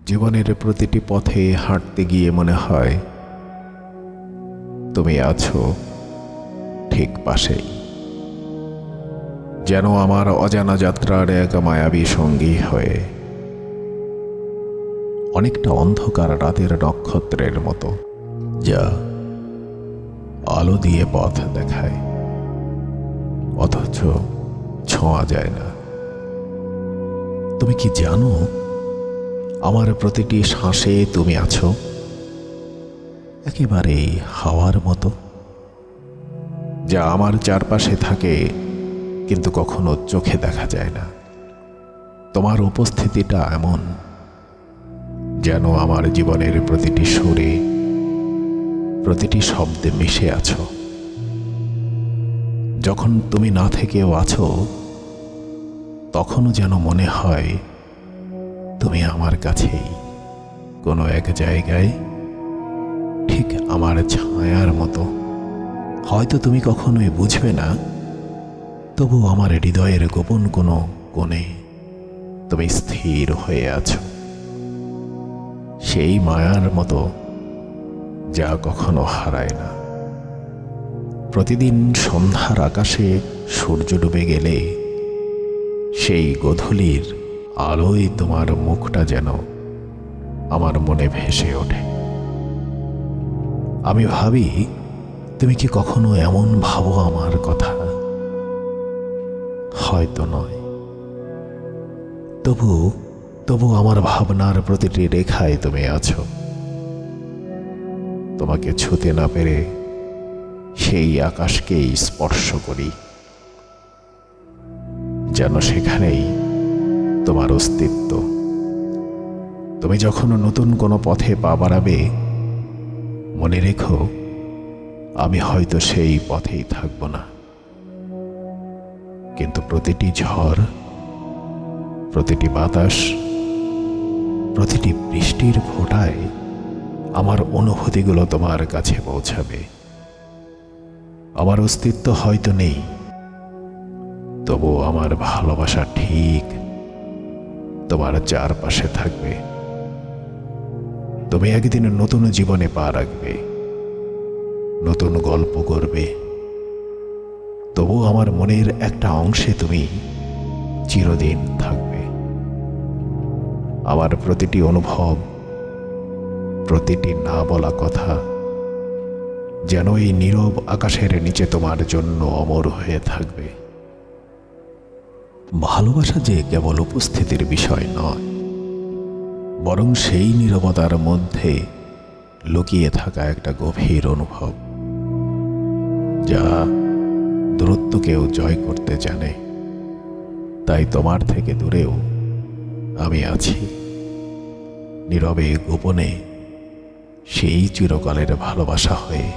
জীবনের প্রতিটি পথে হাঁটতে গিয়ে মনে হয় তুমি আছো ঠিক পাশেই, যেন আমার অজানা যাত্রার এক মায়াবী সঙ্গী হয়ে, অনেকটা অন্ধকার রাতের নক্ষত্রের মতো যা আলো দিয়ে পথ দেখায় অথচ ছোঁয়া যায় না। তুমি কি জানো, আমার প্রতিটি শ্বাসে তুমি আছো, একেবারে হাওয়ার মতো, যা আমার চারপাশে থাকে কিন্তু কখনো চোখে দেখা যায় না। তোমার উপস্থিতিটা এমন যেন আমার জীবনের প্রতিটি সুরে, প্রতিটি শব্দে মিশে আছো। যখন তুমি না থেকেও আছো, তখনও যেন মনে হয় তুমি আমার কাছেই, কোনো এক জায়গায়, ঠিক আমার ছায়ার মতো। হয়তো তুমি কখনোই বুঝবে না, তবু আমার হৃদয়ের গোপন কোনো কোণে তুমি স্থির হয়ে আছো, সেই মায়ার মতো যা কখনো হারায় না। প্রতিদিন সন্ধ্যার আকাশে সূর্য ডুবে গেলে সেই গোধূলির আলোয় তোমার মুখটা যেন আমার মনে ভেসে ওঠে। আমি ভাবি, তুমি কি কখনো এমন ভাবো আমার কথা? হয়তো নয়, তবু আমার ভাবনার প্রতিটি রেখায় তুমি আছো। তোমাকে ছুঁতে না পেরে সেই আকাশকেই স্পর্শ করি, যেন সেখানেই তোমার অস্তিত্ব। তুমি যখন নতুন কোনো পথে পা বাড়াবে, মনে রেখো আমি হয়তো সেই পথেই থাকব না, কিন্তু প্রতিটি ঝড়, প্রতিটি বাতাস, প্রতিটি বৃষ্টির ফোঁটায় আমার অনুভূতিগুলো তোমার কাছে পৌঁছাবে। আমার অস্তিত্ব হয়তো নেই, তবু আমার ভালোবাসা ঠিক তোমার চারপাশে থাকবে। তুমি একদিন নতুন জীবনে পা রাখবে, নতুন গল্প করবে, তবু আমার মনের একটা অংশে তুমি চিরদিন থাকবে। আমার প্রতিটি অনুভব, প্রতিটি না বলা কথা যেন এই নীরব আকাশের নিচে তোমার জন্য অমর হয়ে থাকবে। ভালোবাসা যে কেবল উপস্থিতির বিষয় নয়, বরং সেই নীরবতার মধ্যে লুকিয়ে থাকা একটা গভীর অনুভব, যা দূরত্বকেও জয় করতে জানে। তাই তোমার থেকে দূরেও আমি আছি, নীরবে গোপনে সেই চিরকালের ভালোবাসা হয়ে।